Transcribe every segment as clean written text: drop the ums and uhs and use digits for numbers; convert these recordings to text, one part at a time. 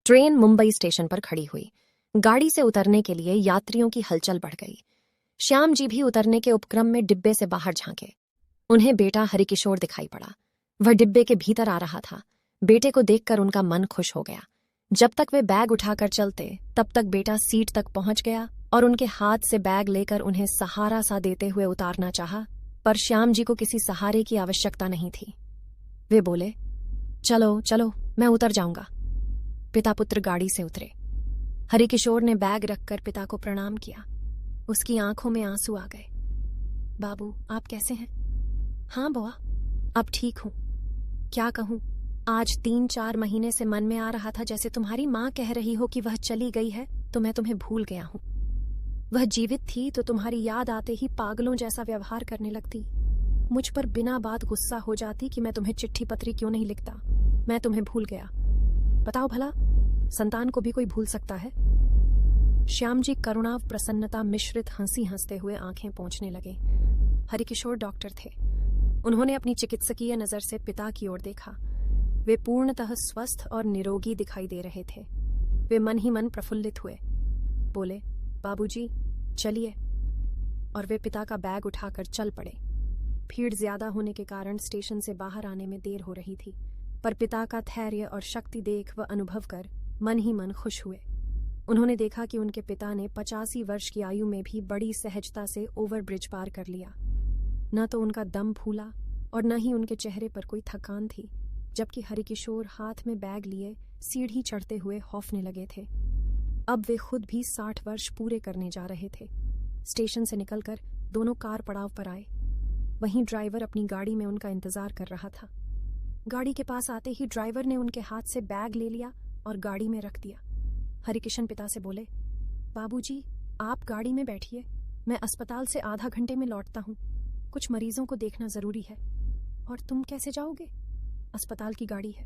Train Mumbai station पर खड़ी हुई। गाड़ी से उतरने के लिए यात्रियों की हलचल बढ़ गई। श्याम जी भी उतरने के उपक्रम में डिब्बे से बाहर झांके। उन्हें बेटा हरिकिशोर दिखाई पड़ा। वह डिब्बे के भीतर आ रहा था। बेटे को देखकर उनका मन खुश हो गया। जब तक वे बैग उठाकर चलते तब तक बेटा सीट तक पहुंच गया और उनके हाथ से बैग लेकर उन्हें सहारा सा देते हुए उतारना चाहा, पर श्याम जी को किसी सहारे की आवश्यकता नहीं थी। वे बोले, चलो चलो, मैं उतर जाऊंगा। पिता पुत्र गाड़ी से उतरे। हरिकिशोर ने बैग रखकर पिता को प्रणाम किया। उसकी आंखों में आंसू आ गए। बाबू, आप कैसे हैं? हाँ बुआ, अब ठीक हूं। क्या कहूं, आज 3-4 महीने से मन में आ रहा था जैसे तुम्हारी माँ कह रही हो कि वह चली गई है तो मैं तुम्हें भूल गया हूं। वह जीवित थी तो तुम्हारी याद आते ही पागलों जैसा व्यवहार करने लगती। मुझ पर बिना बात गुस्सा हो जाती कि मैं तुम्हें चिट्ठी पत्री क्यों नहीं लिखता। मैं तुम्हें भूल गया। बताओ भला, संतान को भी कोई भूल सकता है? श्याम जी करुणाव प्रसन्नता मिश्रित हंसी हंसते हुए आंखें पोंछने लगे। हरिकिशोर डॉक्टर थे। उन्होंने अपनी चिकित्सकीय नजर से पिता की ओर देखा। वे पूर्णतः स्वस्थ और निरोगी दिखाई दे रहे थे। वे मन ही मन प्रफुल्लित हुए। बोले, बाबूजी, चलिए। और वे पिता का बैग उठाकर चल पड़े। भीड़ ज्यादा होने के कारण स्टेशन से बाहर आने में देर हो रही थी, पर पिता का धैर्य और शक्ति देख व अनुभव कर मन ही मन खुश हुए। उन्होंने देखा कि उनके पिता ने 85 वर्ष की आयु में भी बड़ी सहजता से ओवरब्रिज पार कर लिया। न तो उनका दम फूला और न ही उनके चेहरे पर कोई थकान थी, जबकि हरिकिशोर हाथ में बैग लिए सीढ़ी चढ़ते हुए हौफने लगे थे। अब वे खुद भी 60 वर्ष पूरे करने जा रहे थे। स्टेशन से निकलकर दोनों कार पड़ाव पर आए। वहीं ड्राइवर अपनी गाड़ी में उनका इंतजार कर रहा था। गाड़ी के पास आते ही ड्राइवर ने उनके हाथ से बैग ले लिया और गाड़ी में रख दिया। हरिकिशन पिता से बोले, बाबूजी, आप गाड़ी में बैठिए, मैं अस्पताल से आधा घंटे में लौटता हूँ। कुछ मरीजों को देखना जरूरी है। और तुम कैसे जाओगे? अस्पताल की गाड़ी है।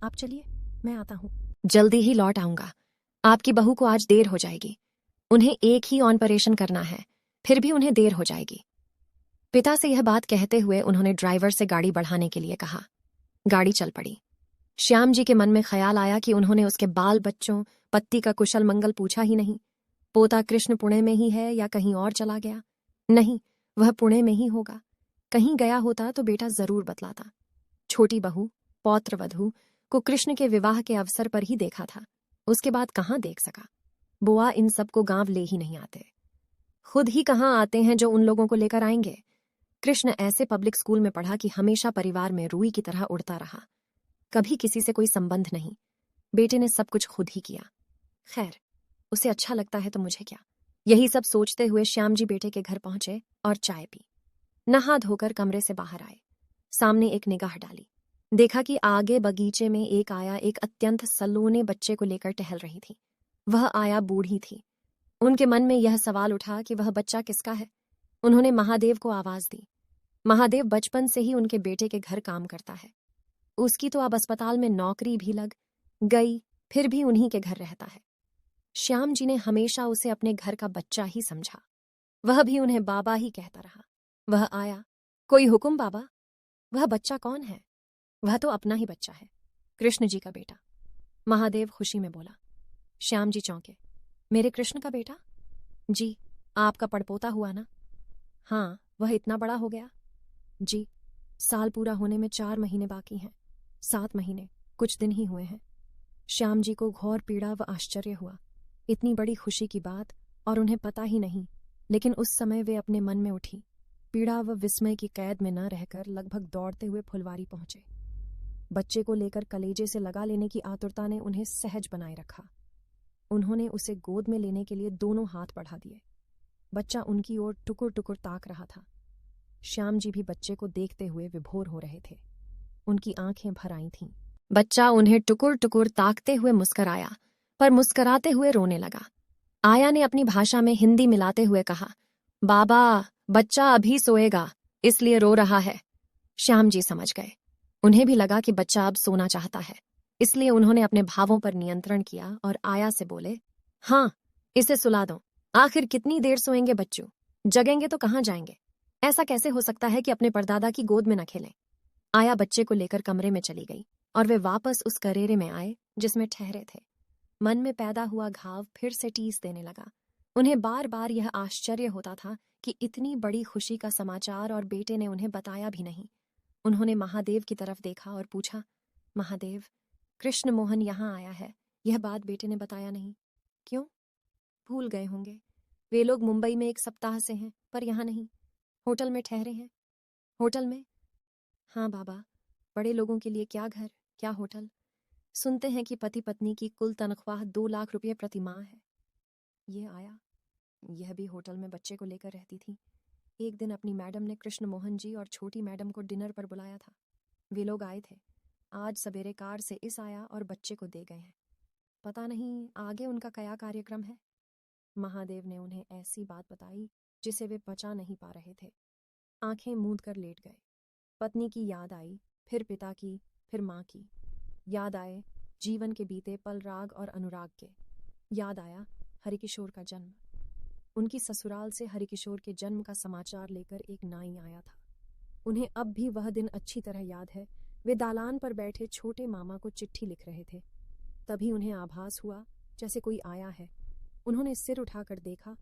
आप चलिए, मैं आता हूँ। जल्दी ही लौट आऊंगा। आपकी बहू को आज देर हो जाएगी। उन्हें एक ही ऑपरेशन करना है, फिर भी उन्हें देर हो जाएगी। पिता से यह बात कहते हुए उन्होंने ड्राइवर से गाड़ी बढ़ाने के लिए कहा। गाड़ी चल पड़ी। श्याम जी के मन में ख्याल आया कि उन्होंने उसके बाल बच्चों, पत्नी का कुशल मंगल पूछा ही नहीं। पोता कृष्ण पुणे में ही है या कहीं और चला गया? नहीं, वह पुणे में ही होगा। कहीं गया होता तो बेटा जरूर बतलाता। छोटी बहू, पौत्र वधू को कृष्ण के विवाह के अवसर पर ही देखा था, उसके बाद कहाँ देख सका। बुआ इन सबको गांव ले ही नहीं आते। खुद ही कहाँ आते हैं जो उन लोगों को लेकर आएंगे। कृष्ण ऐसे पब्लिक स्कूल में पढ़ा कि हमेशा परिवार में रुई की तरह उड़ता रहा। कभी किसी से कोई संबंध नहीं। बेटे ने सब कुछ खुद ही किया। खैर, उसे अच्छा लगता है तो मुझे क्या। यही सब सोचते हुए श्याम जी बेटे के घर पहुंचे और चाय पी। नहा धोकर कमरे से बाहर आए। सामने एक निगाह डाली। देखा कि आगे बगीचे में एक आया एक अत्यंत सलोने बच्चे को लेकर टहल रही थी। वह आया बूढ़ी थी। उनके मन में यह सवाल उठा कि वह बच्चा किसका है। उन्होंने महादेव को आवाज दी। महादेव बचपन से ही उनके बेटे के घर काम करता है। उसकी तो अब अस्पताल में नौकरी भी लग गई, फिर भी उन्हीं के घर रहता है। श्याम जी ने हमेशा उसे अपने घर का बच्चा ही समझा। वह भी उन्हें बाबा ही कहता रहा। वह आया, कोई हुक्म बाबा? वह बच्चा कौन है? वह तो अपना ही बच्चा है, कृष्ण जी का बेटा। महादेव खुशी में बोला। श्याम जी चौंके। मेरे कृष्ण का बेटा? जी, आपका पड़पोता हुआ ना? हाँ, वह इतना बड़ा हो गया? जी, साल पूरा होने में 4 महीने बाकी हैं। 7 महीने कुछ दिन ही हुए हैं। श्याम जी को घोर पीड़ा व आश्चर्य हुआ। इतनी बड़ी खुशी की बात और उन्हें पता ही नहीं, लेकिन उस समय वे अपने मन में उठी पीड़ा व विस्मय की कैद में न रहकर लगभग दौड़ते हुए फुलवारी पहुंचे। बच्चे को लेकर कलेजे से लगा लेने की आतुरता ने उन्हें सहज बनाए रखा। उन्होंने उसे गोद में लेने के लिए दोनों हाथ बढ़ा दिए। बच्चा उनकी ओर टुकुर टुकुर ताक रहा था। श्याम जी भी बच्चे को देखते हुए विभोर हो रहे थे। उनकी आंखें भर आई थीं। बच्चा उन्हें टुकुर टुकुर ताकते हुए मुस्कराया, पर मुस्कराते हुए रोने लगा। आया ने अपनी भाषा में हिंदी मिलाते हुए कहा, बाबा, बच्चा अभी सोएगा, इसलिए रो रहा है। श्याम जी समझ गए। उन्हें भी लगा कि बच्चा अब सोना चाहता है, इसलिए उन्होंने अपने भावों पर नियंत्रण किया और आया से बोले, हाँ, इसे सुला दो। आखिर कितनी देर सोएंगे बच्चों? जगेंगे तो कहाँ जाएंगे? ऐसा कैसे हो सकता है कि अपने परदादा की गोद में न खेलें? आया बच्चे को लेकर कमरे में चली गई और वे वापस उस करेरे में आए जिसमें ठहरे थे। मन में पैदा हुआ घाव फिर से टीस देने लगा। उन्हें बार बार यह आश्चर्य होता था कि इतनी बड़ी खुशी का समाचार और बेटे ने उन्हें बताया भी नहीं। उन्होंने महादेव की तरफ देखा और पूछा, महादेव, कृष्ण मोहन यहाँ आया है, यह बात बेटे ने बताया नहीं। क्यों? भूल गए होंगे। वे लोग मुंबई में 1 सप्ताह से हैं, पर यहाँ नहीं, होटल में ठहरे हैं। होटल में? हाँ बाबा, बड़े लोगों के लिए क्या घर, क्या होटल। सुनते हैं कि पति पत्नी की कुल तनख्वाह 2 लाख रुपये प्रति माह है। ये आया, यह भी होटल में बच्चे को लेकर रहती थी। एक दिन अपनी मैडम ने कृष्ण मोहन जी और छोटी मैडम को डिनर पर बुलाया था। वे लोग आए थे। आज सवेरे कार से इस आया और बच्चे को दे गए हैं। पता नहीं आगे उनका क्या कार्यक्रम है। महादेव ने उन्हें ऐसी बात बताई जिसे वे पचा नहीं पा रहे थे। आंखें मूंद कर लेट गए। पत्नी की याद आई, फिर पिता की, फिर माँ की। याद आए जीवन के बीते पल, राग और अनुराग के। याद आया हरिकिशोर का जन्म। उनकी ससुराल से हरिकिशोर के जन्म का समाचार लेकर एक नाई आया था। उन्हें अब भी वह दिन अच्छी तरह याद है। वे दालान पर बैठे छोटे मामा को चिट्ठी लिख रहे थे। तभी उन्हें आभास हुआ जैसे कोई आया है। उन्होंने सिर उठाकर देखा।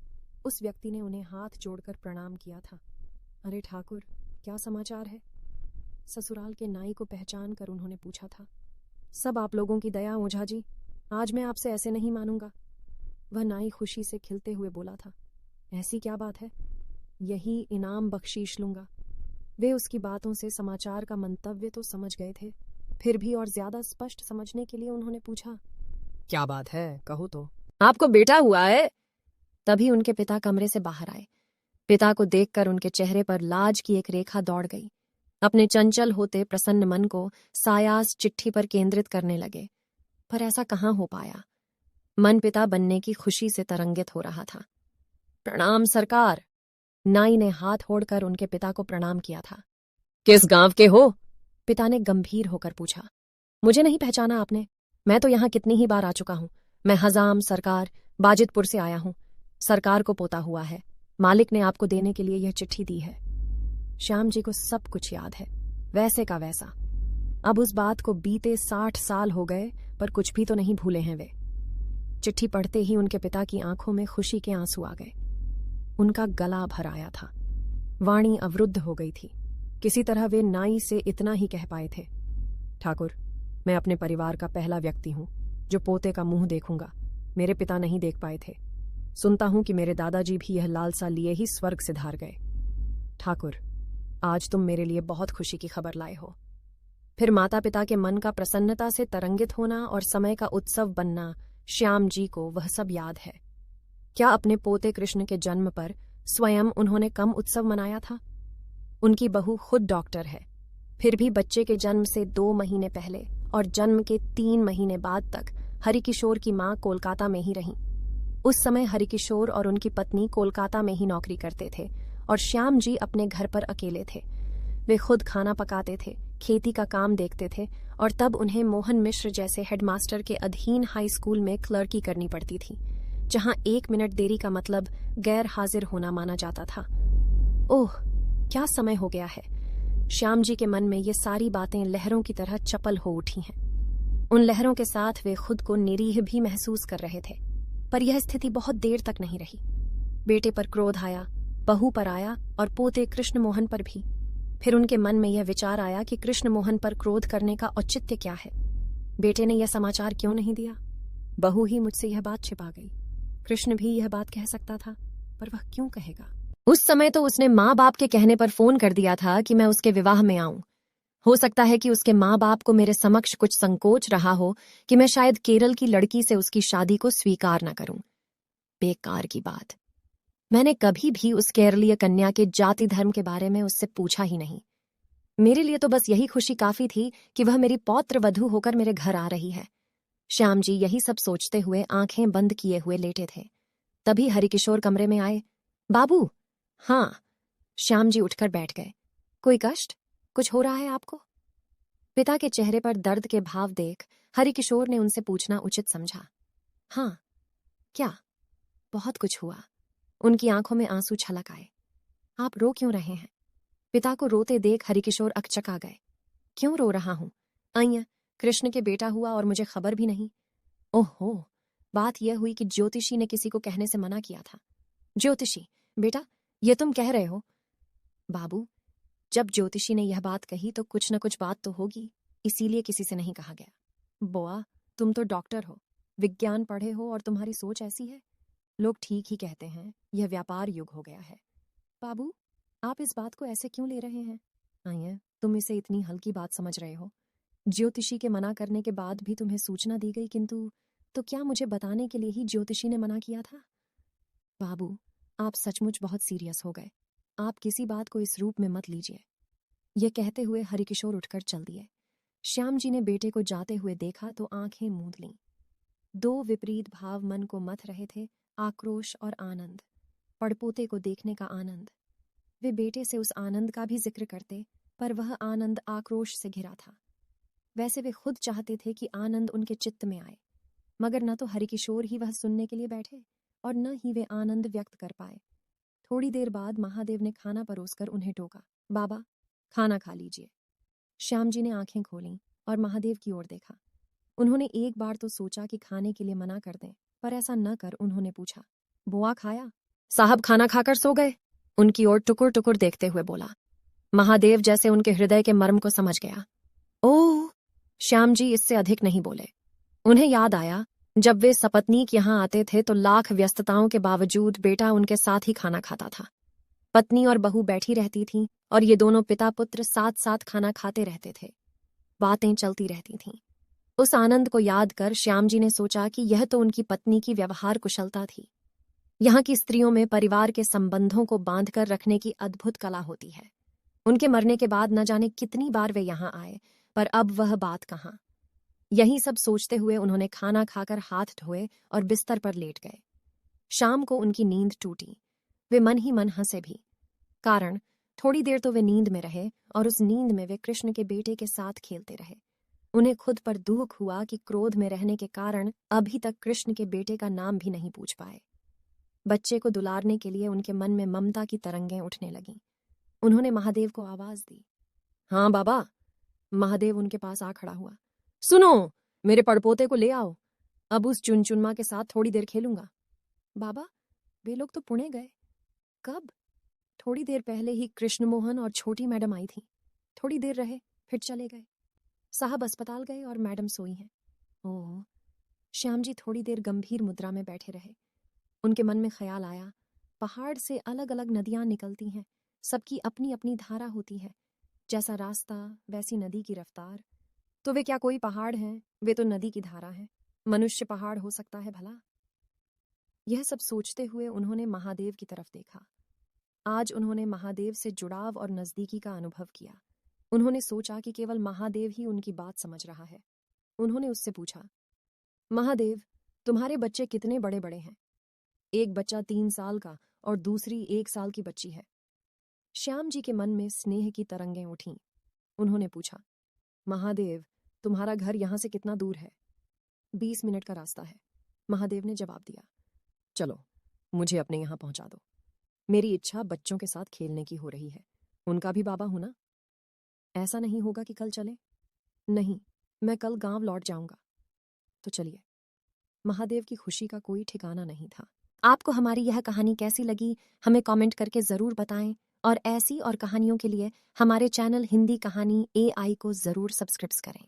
उस व्यक्ति ने उन्हें हाथ जोड़कर प्रणाम किया था। अरे ठाकुर, क्या समाचार है? ससुराल के नाई को पहचान कर उन्होंने पूछा था। सब आप लोगों की दया ओझा जी, आज मैं आपसे ऐसे नहीं मानूंगा। वह नाई खुशी से खिलते हुए बोला था। ऐसी क्या बात है? यही इनाम बख्शीश लूंगा। वे उसकी बातों से समाचार का मंतव्य तो समझ गए थे, फिर भी और ज्यादा स्पष्ट समझने के लिए उन्होंने पूछा, क्या बात है, कहो तो। आपको बेटा हुआ है? तभी उनके पिता कमरे से बाहर आए। पिता को देखकर उनके चेहरे पर लाज की एक रेखा दौड़ गई। अपने चंचल होते प्रसन्न मन को सायास चिट्ठी पर केंद्रित करने लगे, पर ऐसा कहाँ हो पाया। मन पिता बनने की खुशी से तरंगित हो रहा था। प्रणाम सरकार। नाई ने हाथ जोड़कर उनके पिता को प्रणाम किया था। किस गांव के हो? पिता ने गंभीर होकर पूछा। मुझे नहीं पहचाना आपने? मैं तो यहाँ कितनी ही बार आ चुका हूँ। मैं हजाम सरकार बाजितपुर से आया हूँ। सरकार को पोता हुआ है। मालिक ने आपको देने के लिए यह चिट्ठी दी है। श्याम जी को सब कुछ याद है, वैसे का वैसा। अब उस बात को बीते 60 साल हो गए, पर कुछ भी तो नहीं भूले हैं वे। चिट्ठी पढ़ते ही उनके पिता की आंखों में खुशी के आंसू आ गए। उनका गला भर आया था। वाणी अवरुद्ध हो गई थी। किसी तरह वे नाई से इतना ही कह पाए थे, ठाकुर, मैं अपने परिवार का पहला व्यक्ति हूं जो पोते का मुंह देखूंगा। मेरे पिता नहीं देख पाए थे। सुनता हूं कि मेरे दादाजी भी यह लालसा लिए ही स्वर्ग से धार गए। ठाकुर, आज तुम मेरे लिए बहुत खुशी की खबर लाए हो। फिर माता पिता के मन का प्रसन्नता से तरंगित होना और समय का उत्सव बनना, श्याम जी को वह सब याद है। क्या अपने पोते कृष्ण के जन्म पर स्वयं उन्होंने कम उत्सव मनाया था? उनकी बहू खुद डॉक्टर है, फिर भी बच्चे के जन्म से 2 महीने पहले और जन्म के 3 महीने बाद तक हरिकिशोर की मां कोलकाता में ही रहीं। उस समय हरिकिशोर और उनकी पत्नी कोलकाता में ही नौकरी करते थे और श्याम जी अपने घर पर अकेले थे। वे खुद खाना पकाते थे, खेती का काम देखते थे और तब उन्हें मोहन मिश्र जैसे हेडमास्टर के अधीन हाई स्कूल में क्लर्की करनी पड़ती थी, जहां 1 मिनट देरी का मतलब गैर हाजिर होना माना जाता था। ओह, क्या समय हो गया है। श्याम जी के मन में ये सारी बातें लहरों की तरह चपल हो उठी हैं। उन लहरों के साथ वे खुद को निरीह भी महसूस कर रहे थे, पर यह स्थिति बहुत देर तक नहीं रही। बेटे पर क्रोध आया, बहू पर आया और पोते कृष्ण मोहन पर भी। फिर उनके मन में यह विचार आया कि कृष्ण मोहन पर क्रोध करने का औचित्य क्या है। बेटे ने यह समाचार क्यों नहीं दिया? बहू ही मुझसे यह बात छिपा गई। कृष्ण भी यह बात कह सकता था, पर वह क्यों कहेगा? उस समय तो उसने माँ बाप के कहने पर फोन कर दिया था कि मैं उसके विवाह में आऊं। हो सकता है कि उसके माँ बाप को मेरे समक्ष कुछ संकोच रहा हो कि मैं शायद केरल की लड़की से उसकी शादी को स्वीकार न करूं। बेकार की बात। मैंने कभी भी उस केरलीय कन्या के जाति धर्म के बारे में उससे पूछा ही नहीं। मेरे लिए तो बस यही खुशी काफी थी कि वह मेरी पौत्र वधू होकर मेरे घर आ रही है। श्याम जी यही सब सोचते हुए आंखें बंद किए हुए लेटे थे। तभी हरिकिशोर कमरे में आए। बाबू। हाँ। श्याम जी उठकर बैठ गए। कोई कष्ट? कुछ हो रहा है आपको? पिता के चेहरे पर दर्द के भाव देख हरिकिशोर ने उनसे पूछना उचित समझा। हाँ। क्या? बहुत कुछ हुआ। उनकी आंखों में आंसू छलक आए। आप रो क्यों रहे हैं? पिता को रोते देख हरिकिशोर अकचका गए। क्यों रो रहा हूं? कृष्ण के बेटा हुआ और मुझे खबर भी नहीं। ओहो, बात यह हुई कि ज्योतिषी ने किसी को कहने से मना किया था। ज्योतिषी, बेटा ये तुम कह रहे हो? बाबू, जब ज्योतिषी ने यह बात कही तो कुछ न कुछ बात तो होगी, इसीलिए किसी से नहीं कहा गया। बुआ, तुम तो डॉक्टर हो, विज्ञान पढ़े हो और तुम्हारी सोच ऐसी है। लोग ठीक ही कहते हैं, यह व्यापार युग हो गया है। बाबू, आप इस बात को ऐसे क्यों ले रहे हैं? आइए, तुम इसे इतनी हल्की बात समझ रहे हो। ज्योतिषी के मना करने के बाद भी तुम्हें सूचना दी गई, किंतु तो क्या मुझे बताने के लिए ही ज्योतिषी ने मना किया था? बाबू, आप सचमुच बहुत सीरियस हो गए। आप किसी बात को इस रूप में मत लीजिए। यह कहते हुए हरिकिशोर उठकर चल दिए। श्याम जी ने बेटे को जाते हुए देखा तो आंखें मूंद लीं। दो विपरीत भाव मन को मथ रहे थे, आक्रोश और आनंद। पड़पोते को देखने का आनंद। वे बेटे से उस आनंद का भी जिक्र करते, पर वह आनंद आक्रोश से घिरा था। वैसे वे खुद चाहते थे कि आनंद उनके चित्त में आए, मगर न तो हरिकिशोर ही वह सुनने के लिए बैठे और न ही वे आनंद व्यक्त कर पाए। थोड़ी देर बाद महादेव ने खाना परोसकर उन्हें टोका। बाबा, खाना खा लीजिए। श्याम जी ने आंखें खोलीं और महादेव की ओर देखा। उन्होंने एक बार तो सोचा कि खाने के लिए मना कर दें, पर ऐसा न कर उन्होंने पूछा, बुआ खाया? साहब खाना खाकर सो गए? उनकी ओर टुकुर टुकुर देखते हुए बोला। महादेव जैसे उनके हृदय के मर्म को समझ गया। ओह! श्याम जी इससे अधिक नहीं बोले। उन्हें याद आया, जब वे सपत्नीक यहाँ आते थे तो लाख व्यस्तताओं के बावजूद बेटा उनके साथ ही खाना खाता था। पत्नी और बहू बैठी रहती थीं और ये दोनों पिता पुत्र साथ साथ खाना खाते रहते थे। बातें चलती रहती थीं। उस आनंद को याद कर श्याम जी ने सोचा कि यह तो उनकी पत्नी की व्यवहार कुशलता थी। यहाँ की स्त्रियों में परिवार के संबंधों को बांधकर रखने की अद्भुत कला होती है। उनके मरने के बाद न जाने कितनी बार वे यहाँ आए, पर अब वह बात कहाँ। यही सब सोचते हुए उन्होंने खाना खाकर हाथ धोए और बिस्तर पर लेट गए। शाम को उनकी नींद टूटी। वे मन ही मन हंसे भी। कारण, थोड़ी देर तो वे नींद में रहे और उस नींद में वे कृष्ण के बेटे के साथ खेलते रहे। उन्हें खुद पर दुख हुआ कि क्रोध में रहने के कारण अभी तक कृष्ण के बेटे का नाम भी नहीं पूछ पाए। बच्चे को दुलारने के लिए उनके मन में ममता की तरंगें उठने लगीं। उन्होंने महादेव को आवाज दी। हाँ बाबा। महादेव उनके पास आ खड़ा हुआ। सुनो, मेरे पड़पोते को ले आओ। अब उस चुनचुनमा के साथ थोड़ी देर खेलूंगा। बाबा, वे लोग तो पुणे गए। कब? थोड़ी देर पहले ही कृष्ण मोहन और छोटी मैडम आई थी। थोड़ी देर रहे, फिर चले गए। साहब अस्पताल गए और मैडम सोई हैं। ओह। श्याम जी थोड़ी देर गंभीर मुद्रा में बैठे रहे। उनके मन में ख्याल आया, पहाड़ से अलग अलग नदियां निकलती हैं, सबकी अपनी अपनी धारा होती है। जैसा रास्ता वैसी नदी की रफ्तार। तो वे क्या कोई पहाड़ हैं? वे तो नदी की धारा है। मनुष्य पहाड़ हो सकता है भला? यह सब सोचते हुए उन्होंने महादेव की तरफ देखा। आज उन्होंने महादेव से जुड़ाव और नजदीकी का अनुभव किया। उन्होंने सोचा कि केवल महादेव ही उनकी बात समझ रहा है। उन्होंने उससे पूछा, महादेव, तुम्हारे बच्चे कितने बड़े बड़े हैं? एक बच्चा 3 साल का और दूसरी 1 साल की बच्ची है। श्याम जी के मन में स्नेह की तरंगें उठीं। उन्होंने पूछा, महादेव, तुम्हारा घर यहां से कितना दूर है? 20 मिनट का रास्ता है। महादेव ने जवाब दिया। चलो, मुझे अपने यहाँ पहुंचा दो। मेरी इच्छा बच्चों के साथ खेलने की हो रही है। उनका भी बाबा हूं ना। ऐसा नहीं होगा कि कल चले? नहीं, मैं कल गांव लौट जाऊंगा। तो चलिए। महादेव की खुशी का कोई ठिकाना नहीं था। आपको हमारी यह कहानी कैसी लगी, हमें कमेंट करके जरूर बताएं और ऐसी और कहानियों के लिए हमारे चैनल हिंदी कहानी AI को जरूर सब्सक्राइब करें।